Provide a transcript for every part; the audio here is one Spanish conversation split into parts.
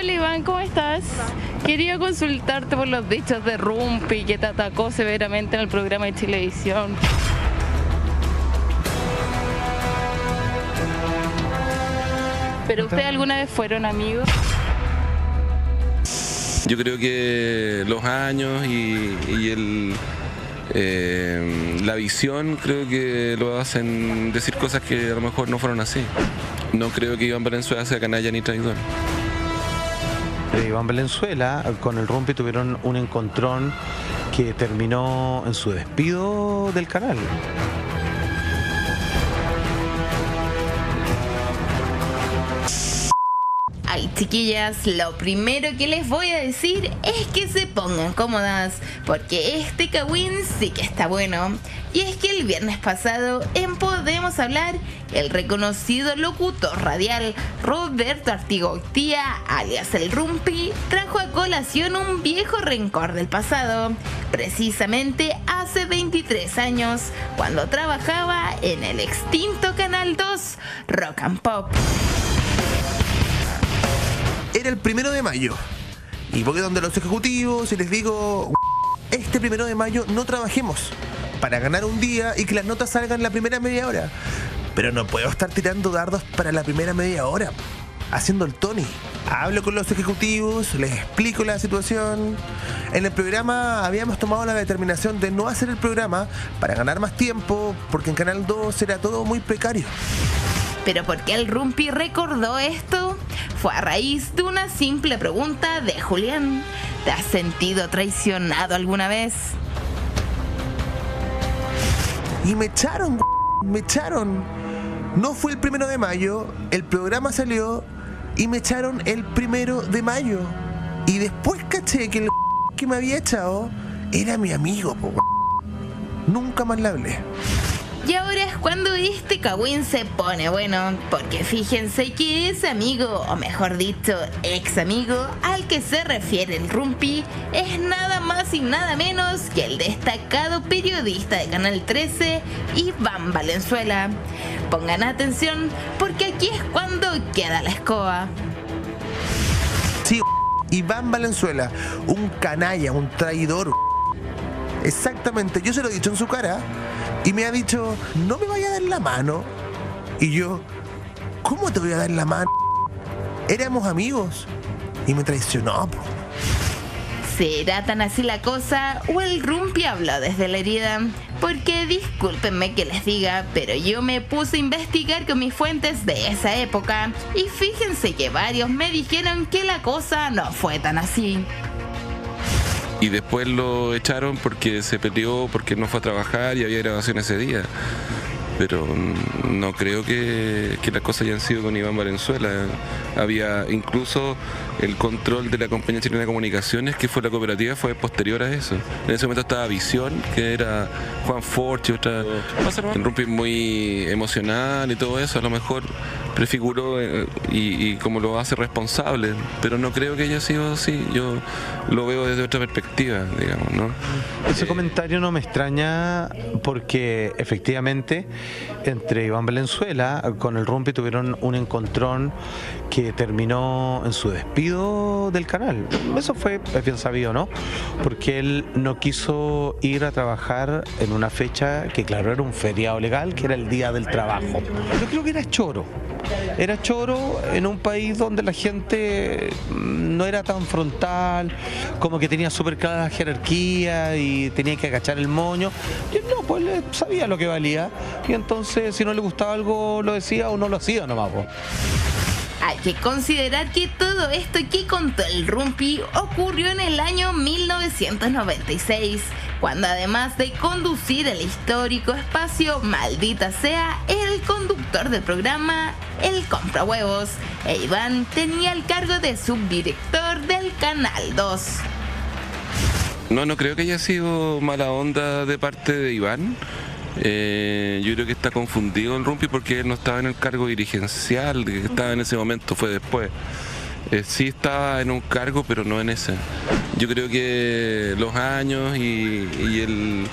Hola Iván, ¿cómo estás? Quería consultarte por los dichos de Rumpi que te atacó severamente en el programa de televisión. ¿Pero ustedes alguna vez fueron amigos? Yo creo que los años y la visión creo que lo hacen decir cosas que a lo mejor no fueron así. No creo que Iván Valenzuela sea canalla ni traidor. Iván Valenzuela con el Rumpi tuvieron un encontrón que terminó en su despido del canal. Ay, chiquillas, lo primero que les voy a decir es que se pongan cómodas, porque este cagüín sí que está bueno. Y es que el viernes pasado en Podemos Hablar, el reconocido locutor radial Roberto Artigoitía, alias el Rumpi, trajo a colación un viejo rencor del pasado, precisamente hace 23 años, cuando trabajaba en el extinto Canal 2, Rock and Pop. Era el 1 de mayo y voy donde los ejecutivos y les digo: este 1 de mayo no trabajemos para ganar un día y que las notas salgan la primera media hora. Pero no puedo estar tirando dardos para la primera media hora, haciendo el Tony. Hablo con los ejecutivos, les explico la situación. En el programa habíamos tomado la determinación de no hacer el programa para ganar más tiempo, porque en Canal 2 era todo muy precario. ¿Pero por qué el Rumpi recordó esto? Fue a raíz de una simple pregunta de Julián. ¿Te has sentido traicionado alguna vez? Y me echaron, me echaron. No fue el 1 de mayo, el programa salió y me echaron el 1 de mayo. Y después caché que el que me había echado era mi amigo, po. Nunca más le hablé. Y ahora es cuando este cagüín se pone bueno, porque fíjense que ese amigo, o mejor dicho, ex amigo, al que se refiere el Rumpi, es nada más y nada menos que el destacado periodista de Canal 13, Iván Valenzuela. Pongan atención, porque aquí es cuando queda la escoba. Sí, Iván Valenzuela, un canalla, un traidor. Exactamente, yo se lo he dicho en su cara. Y me ha dicho: no me vaya a dar la mano. Y yo: ¿cómo te voy a dar la mano? Éramos amigos. Y me traicionó, po. ¿Será tan así la cosa o el Rumpi habló desde la herida? Porque discúlpenme que les diga, pero yo me puse a investigar con mis fuentes de esa época y fíjense que varios me dijeron que la cosa no fue tan así. Y después lo echaron porque se peleó, porque no fue a trabajar y había grabación ese día. Pero no creo que las cosas hayan sido con Iván Valenzuela. Había incluso el control de la compañía chilena de comunicaciones, que fue la cooperativa, fue posterior a eso. En ese momento estaba Visión, que era Juan Forch y otra. El Rumpi muy emocional y todo eso, a lo mejor prefiguró y como lo hace responsable, pero no creo que haya sido así. Yo lo veo desde otra perspectiva, digamos, ¿no? Ese comentario no me extraña, porque efectivamente entre Iván Valenzuela con el Rumpi tuvieron un encontrón que terminó en su despido del canal. Eso fue bien sabido, ¿no? Porque él no quiso ir a trabajar en una fecha que, claro, era un feriado legal, que era el Día del Trabajo. Yo creo que era choro. Era choro en un país donde la gente no era tan frontal, como que tenía súper clara la jerarquía y tenía que agachar el moño. Y él no, pues él sabía lo que valía. Y entonces, si no le gustaba algo, lo decía o no lo hacía nomás, pues. Hay que considerar que todo esto que contó el Rumpi ocurrió en el año 1996, cuando además de conducir el histórico espacio Maldita Sea, el conductor del programa El Comprahuevos, e Iván tenía el cargo de subdirector del Canal 2. No creo que haya sido mala onda de parte de Iván. Yo creo que está confundido el Rumpi, porque él no estaba en el cargo dirigencial que estaba en ese momento, fue después. Sí estaba en un cargo, pero no en ese. Yo creo que los años y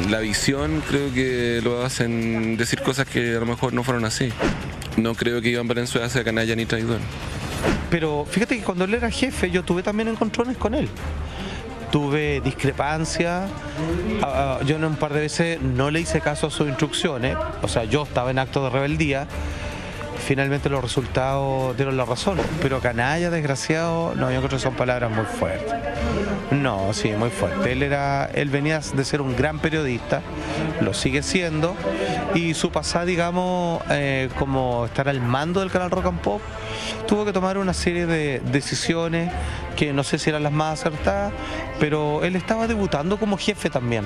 la visión creo que lo hacen decir cosas que a lo mejor no fueron así. No creo que Iván Valenzuela sea canalla ni traidor. Pero fíjate que cuando él era jefe, yo tuve también encontrones con él. Tuve discrepancia, yo en un par de veces no le hice caso a sus instrucciones, o sea, yo estaba en acto de rebeldía, finalmente los resultados dieron la razón, pero canalla, desgraciado, no, yo creo que son palabras muy fuertes. No, sí, muy fuerte. Él venía de ser un gran periodista, lo sigue siendo, y su pasada, digamos, como estar al mando del canal Rock and Pop, tuvo que tomar una serie de decisiones que no sé si eran las más acertadas, pero él estaba debutando como jefe también.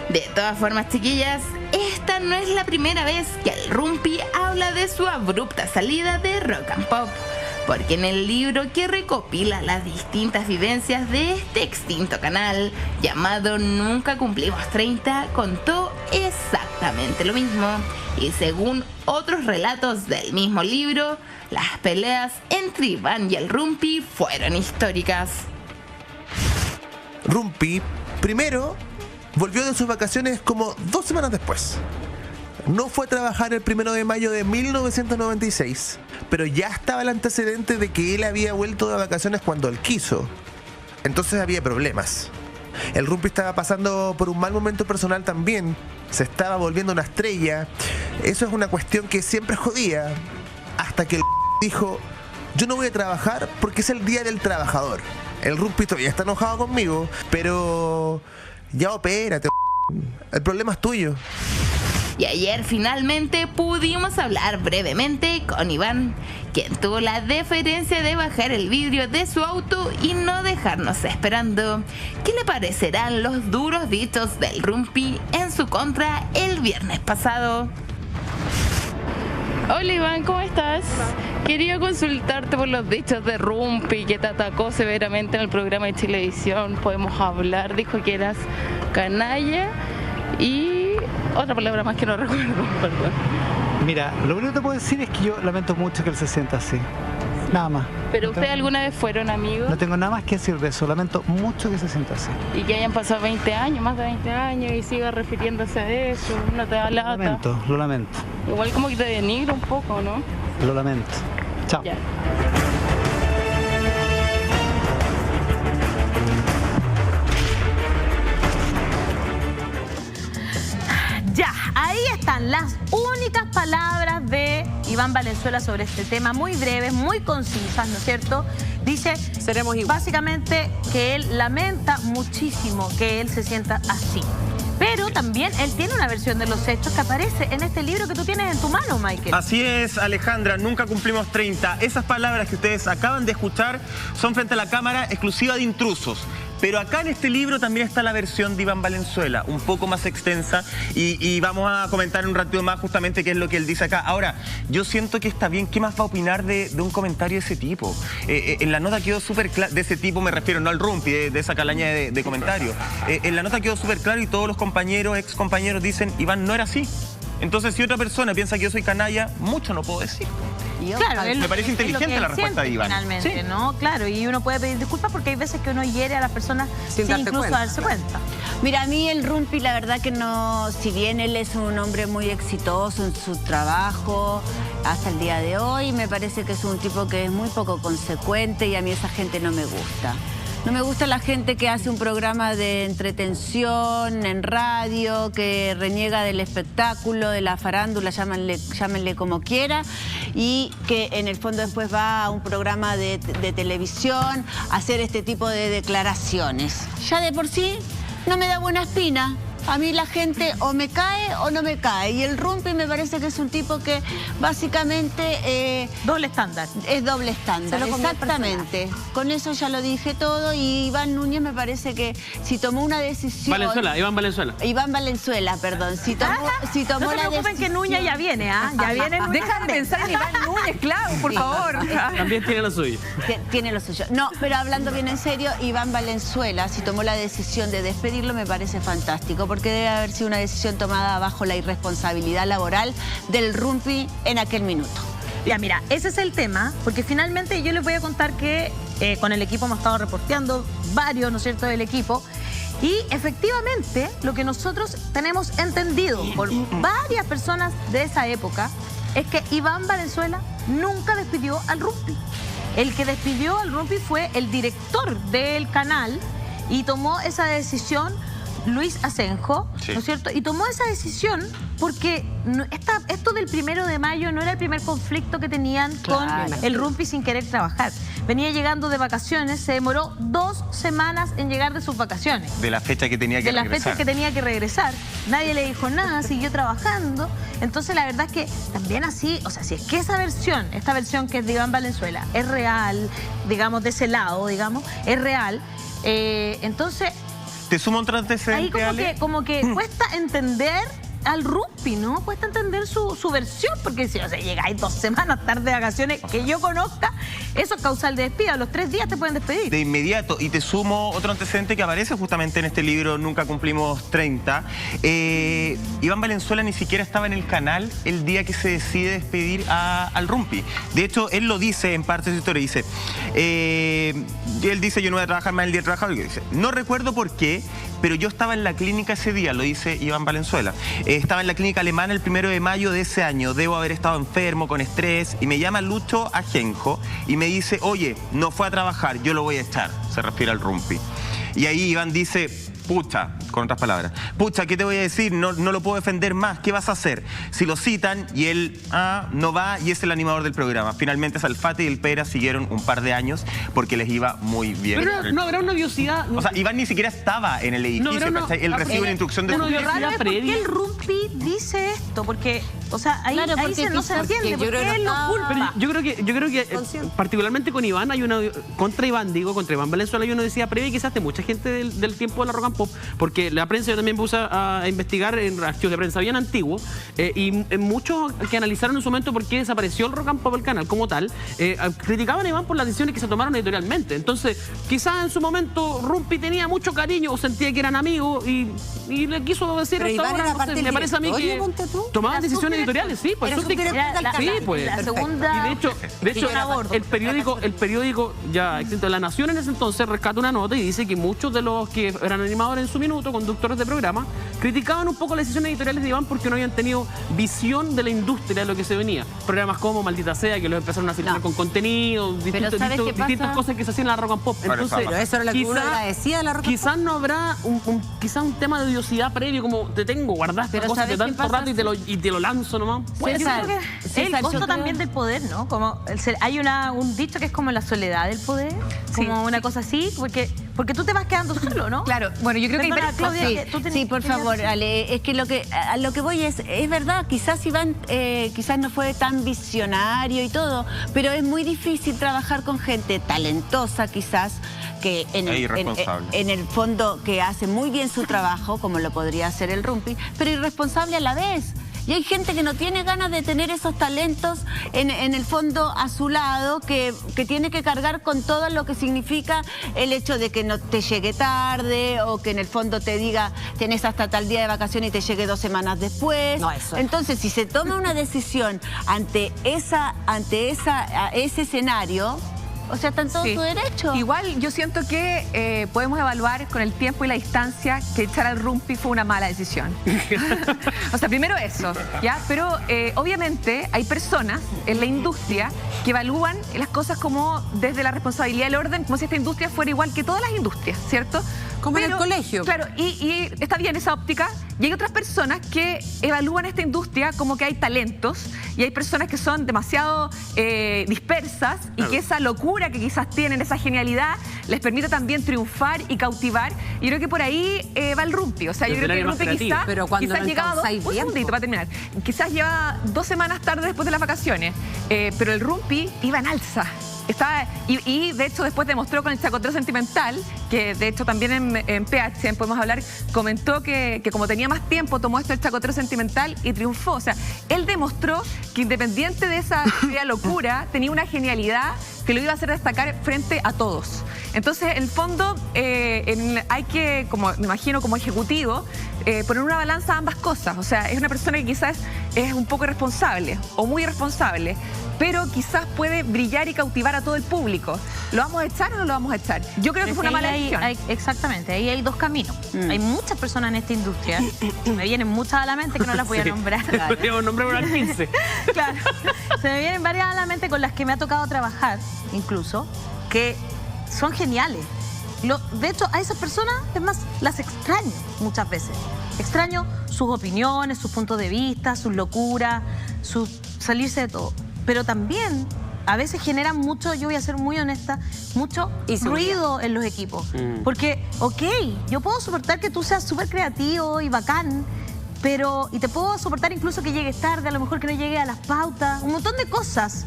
De todas formas, chiquillas, esta no es la primera vez que el Rumpi habla de su abrupta salida de Rock and Pop, porque en el libro que recopila las distintas vivencias de este extinto canal, llamado Nunca Cumplimos 30, contó exactamente lo mismo. Y según otros relatos del mismo libro, las peleas entre Iván y el Rumpi fueron históricas. Rumpi, primero, volvió de sus vacaciones como 2 semanas después. No fue a trabajar el 1 de mayo de 1996, pero ya estaba el antecedente de que él había vuelto de vacaciones cuando él quiso. Entonces había problemas. El Rumpi estaba pasando por un mal momento personal también. Se estaba volviendo una estrella. Eso es una cuestión que siempre jodía. Hasta que el dijo, yo no voy a trabajar porque es el día del trabajador. El Rumpi todavía está enojado conmigo, pero ya opérate. El problema es tuyo. Y ayer finalmente pudimos hablar brevemente con Iván, quien tuvo la deferencia de bajar el vidrio de su auto y no dejarnos esperando. ¿Qué le parecerán los duros dichos del Rumpi en su contra el viernes pasado? Hola Iván, ¿cómo estás? Quería consultarte por los dichos de Rumpi, que te atacó severamente en el programa de Chilevisión. Podemos hablar, dijo que eras canalla y otra palabra más que no recuerdo, perdón. Mira, lo único que te puedo decir es que yo lamento mucho que él se sienta así. Nada más. ¿Pero ustedes alguna vez fueron amigos? No tengo nada más que decir de eso. Lamento mucho que se sienta así. Y que hayan pasado 20 años, más de 20 años, y siga refiriéndose a eso, no te da lata. Lo lamento. Igual como que te denigra un poco, ¿no? Lo lamento. Chao. Ya. Ya, ahí están las únicas palabras de Iván Valenzuela sobre este tema, muy breves, muy concisas, ¿no es cierto? Dice, seremos igual. Básicamente que él lamenta muchísimo que él se sienta así. Pero también él tiene una versión de los hechos que aparece en este libro que tú tienes en tu mano, Michael. Así es, Alejandra, Nunca Cumplimos 30. Esas palabras que ustedes acaban de escuchar son frente a la cámara exclusiva de Intrusos. Pero acá en este libro también está la versión de Iván Valenzuela, un poco más extensa, y vamos a comentar en un ratito más justamente qué es lo que él dice acá. Ahora, yo siento que está bien, ¿qué más va a opinar de un comentario de ese tipo? En la nota quedó súper claro, de ese tipo me refiero, no al Rumpi, de esa calaña de comentarios. En la nota quedó súper claro y todos los compañeros, ex compañeros dicen, Iván no era así. Entonces, si otra persona piensa que yo soy canalla, mucho no puedo decir. Claro, me parece inteligente la respuesta de Iván. Finalmente, ¿sí? ¿No? Claro, y uno puede pedir disculpas porque hay veces que uno hiere a las personas sin incluso darse cuenta. Mira, a mí el Rumpi, la verdad que no, si bien él es un hombre muy exitoso en su trabajo hasta el día de hoy, me parece que es un tipo que es muy poco consecuente y a mí esa gente no me gusta. No me gusta la gente que hace un programa de entretención en radio, que reniega del espectáculo, de la farándula, llámenle como quiera, y que en el fondo después va a un programa de televisión a hacer este tipo de declaraciones. Ya de por sí no me da buena espina. A mí la gente o me cae o no me cae. Y el Rumpi me parece que es un tipo que básicamente... doble estándar. Es doble estándar, exactamente. Con eso ya lo dije todo. Y Iván Núñez me parece que si tomó una decisión... Iván Valenzuela. Iván Valenzuela, perdón. Si tomó no la se preocupen decisión... que Núñez ya viene, ¿ah? Ya viene Núñez. Deja de pensar en Iván Núñez, claro, por favor. También tiene lo suyo. Tiene lo suyo. No, pero hablando bien en serio, Iván Valenzuela, si tomó la decisión de despedirlo, me parece fantástico, porque debe haber sido una decisión tomada bajo la irresponsabilidad laboral del Rumpi en aquel minuto. Ya, mira, ese es el tema, porque finalmente yo les voy a contar que con el equipo hemos estado reporteando varios, ¿no es cierto?, del equipo, y efectivamente lo que nosotros tenemos entendido por varias personas de esa época es que Iván Valenzuela nunca despidió al Rumpi. El que despidió al Rumpi fue el director del canal y tomó esa decisión Luis Asenjo, ¿no es cierto? Y tomó esa decisión porque esto del 1 de mayo no era el primer conflicto que tenían con el Rumpi sin querer trabajar. Venía llegando de vacaciones, se demoró 2 semanas en llegar de sus vacaciones. De la fecha que tenía que regresar. De la fecha que tenía que regresar. Nadie le dijo nada, siguió trabajando. Entonces la verdad es que también así, o sea, si es que esta versión que es de Iván Valenzuela, es real, digamos, de ese lado, digamos, es real, entonces... ¿Te sumo otro antecedente, ahí como que cuesta entender al Rumpi, ¿no? Cuesta entender su versión, porque si llegáis 2 semanas tarde de vacaciones, que yo conozca, eso es causal de despido. A los 3 días te pueden despedir. De inmediato. Y te sumo otro antecedente que aparece justamente en este libro, Nunca Cumplimos 30. Iván Valenzuela ni siquiera estaba en el canal el día que se decide despedir al Rumpi. De hecho, él lo dice en parte de su historia. Dice, él dice, yo no voy a trabajar más el día de trabajar. Dice, no recuerdo por qué, pero yo estaba en la clínica ese día, lo dice Iván Valenzuela. Estaba en la clínica alemana el 1 de mayo de ese año. Debo haber estado enfermo, con estrés. Y me llama Lucho Ajenjo y me dice, oye, no fue a trabajar, yo lo voy a echar. Se refiere al Rumpi. Y ahí Iván dice, pucha, con otras palabras, pucha, ¿qué te voy a decir? No lo puedo defender más, ¿qué vas a hacer? Si lo citan y él no va y es el animador del programa. Finalmente Salfate y el Pera siguieron un par de años porque les iba muy bien. Pero no habrá una odiosidad. O sea, Iván ni siquiera estaba en el edificio, él recibe una instrucción de... Lo raro es por qué el Rumpi dice esto, porque, o sea, ahí no se entiende, porque él lo culpa. Pero yo creo que particularmente con Iván hay una... Contra Iván Valenzuela hay una odiosidad previa y quizás de mucha gente del tiempo de la Rock and Pop, porque la prensa yo también puse a investigar en archivos de prensa bien antiguos y muchos que analizaron en su momento por qué desapareció el Rock and Pop, el canal como tal, criticaban a Iván por las decisiones que se tomaron editorialmente. Entonces, quizás en su momento Rumpi tenía mucho cariño o sentía que eran amigos y le quiso decir pero hasta ahora, no sé, me parece a mí que tomaban decisiones editoriales, sí, pues eso sí, pues. La segunda... Y de hecho el periódico ya extinto, La Nación en ese entonces rescata una nota y dice que muchos de los que eran animadores en su minuto, conductores de programa, criticaban un poco las decisiones editoriales de Iván porque no habían tenido visión de la industria de lo que se venía. Programas como Maldita Sea, que los empezaron a filtrar con contenido, distintas cosas que se hacían en la Rock and Pop. Entonces, pero eso era lo que uno agradecía de la Rock and Pop. Quizás no habrá quizás un tema de odiosidad previo, como te tengo guardada esta cosa de tanto rato y te lo lanzo nomás. El costo también del poder, ¿no? Como hay un dicho que es como la soledad del poder, como una cosa así, porque tú te vas quedando solo, ¿no? Claro, bueno, yo creo que hay Claudia, sí, por favor, Ale, es que a lo que voy es verdad, quizás Iván quizás no fue tan visionario y todo, pero es muy difícil trabajar con gente talentosa quizás, que en el fondo que hace muy bien su trabajo, como lo podría hacer el Rumpi, pero irresponsable a la vez. Y hay gente que no tiene ganas de tener esos talentos en el fondo a su lado, que tiene que cargar con todo lo que significa el hecho de que no te llegue tarde o que en el fondo te diga tenés hasta tal día de vacaciones y te llegue 2 semanas después. No, eso. Entonces, si se toma una decisión ante ese escenario... O sea, está en todo su derecho. Igual yo siento que podemos evaluar con el tiempo y la distancia que echar al Rumpi fue una mala decisión. O sea, primero eso, ¿ya? Pero obviamente hay personas en la industria que evalúan las cosas como desde la responsabilidad del orden, como si esta industria fuera igual que todas las industrias, ¿cierto? Como en el colegio. Claro, y está bien esa óptica. Y hay otras personas que evalúan esta industria como que hay talentos y hay personas que son demasiado dispersas y que esa locura que quizás tienen, esa genialidad, les permite también triunfar y cautivar. Y creo que por ahí va el Rumpi. O sea, yo creo que el Rumpi quizás llegaba un segundito para terminar. Quizás lleva 2 semanas tarde después de las vacaciones, pero el Rumpi iba en alza. Y de hecho después demostró con el Chacotero Sentimental, que de hecho también en PH, Podemos Hablar, comentó que como tenía más tiempo tomó esto el Chacotero Sentimental y triunfó. O sea, él demostró que independiente de esa locura, tenía una genialidad que lo iba a hacer destacar frente a todos. Entonces, en el fondo, hay que, como me imagino como ejecutivo, poner en una balanza ambas cosas. O sea, es una persona que quizás es un poco irresponsable o muy irresponsable, pero quizás puede brillar y cautivar a todo el público. ¿Lo vamos a echar o no lo vamos a echar? Yo creo que fue una mala decisión. Exactamente, ahí hay dos caminos. Hay muchas personas en esta industria, me vienen muchas a la mente que no las voy a nombrar. Podríamos nombrar unas 15. Claro, se me vienen varias a la mente con las que me ha tocado trabajar, incluso, que son geniales. De hecho, a esas personas, es más, las extraño muchas veces. Extraño sus opiniones, sus puntos de vista, sus locuras, su salirse de todo. Pero también a veces generan mucho, yo voy a ser muy honesta, mucho ruido en los equipos. Porque, ok, yo puedo soportar que tú seas súper creativo y bacán, y te puedo soportar incluso que llegues tarde, a lo mejor que no llegue a las pautas, un montón de cosas.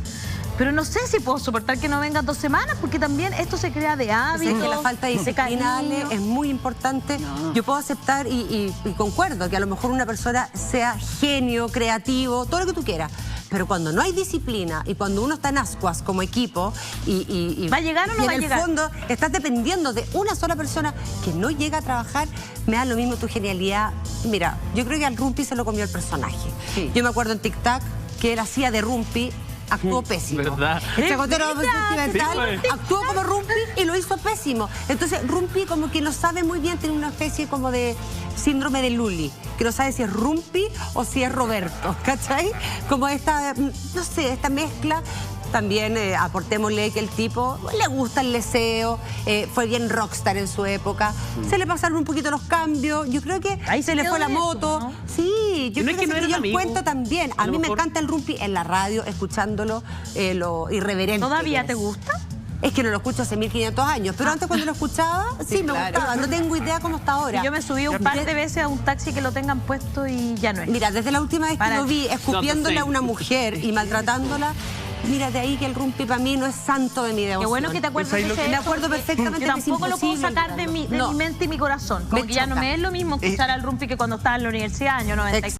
Pero no sé si puedo soportar que no vengas 2 semanas, porque también esto se crea de hábitos. Es que la falta de disciplina, Ale, es muy importante. Yo puedo aceptar y concuerdo que a lo mejor una persona sea genio, creativo, todo lo que tú quieras. Pero cuando no hay disciplina y cuando uno está en ascuas como equipo ¿va a llegar o no va a llegar? En el fondo estás dependiendo de una sola persona que no llega a trabajar, me da lo mismo tu genialidad. Mira, yo creo que al Rumpi se lo comió el personaje. Sí. Yo me acuerdo en Tic Tac que él hacía de Rumpi. Actuó pésimo. ¿Verdad? El chacotero sentimental actuó como Rumpi y lo hizo pésimo. Entonces Rumpi como que no sabe muy bien, tiene una especie como de síndrome de Luli, que no sabe si es Rumpi o si es Roberto, ¿cachai? Como esta, no sé, esta mezcla. También aportémosle que el tipo le gusta el leseo, fue bien rockstar en su época, se le pasaron un poquito los cambios, yo creo que ahí se le fue la moto. ¿No? Sí, yo creo que yo cuento también. A mí me encanta el Rumpi en la radio, escuchándolo, lo irreverente. ¿Todavía te gusta? Es que no lo escucho hace 1500 años, pero antes cuando lo escuchaba, sí, me gustaba. No tengo idea cómo está ahora. Yo me subí un par de veces a un taxi que lo tengan puesto y ya no es. Mira, desde la última vez que lo vi escupiéndole a una mujer y maltratándola, mira, de ahí que el Rumpi para mí no es santo de mi devoción. Qué bueno que te acuerdas de eso. Me acuerdo perfectamente. Yo tampoco lo puedo sacar de mi mente y mi corazón. Como que ya no me es lo mismo escuchar al Rumpi que cuando estaba en la universidad, año 96.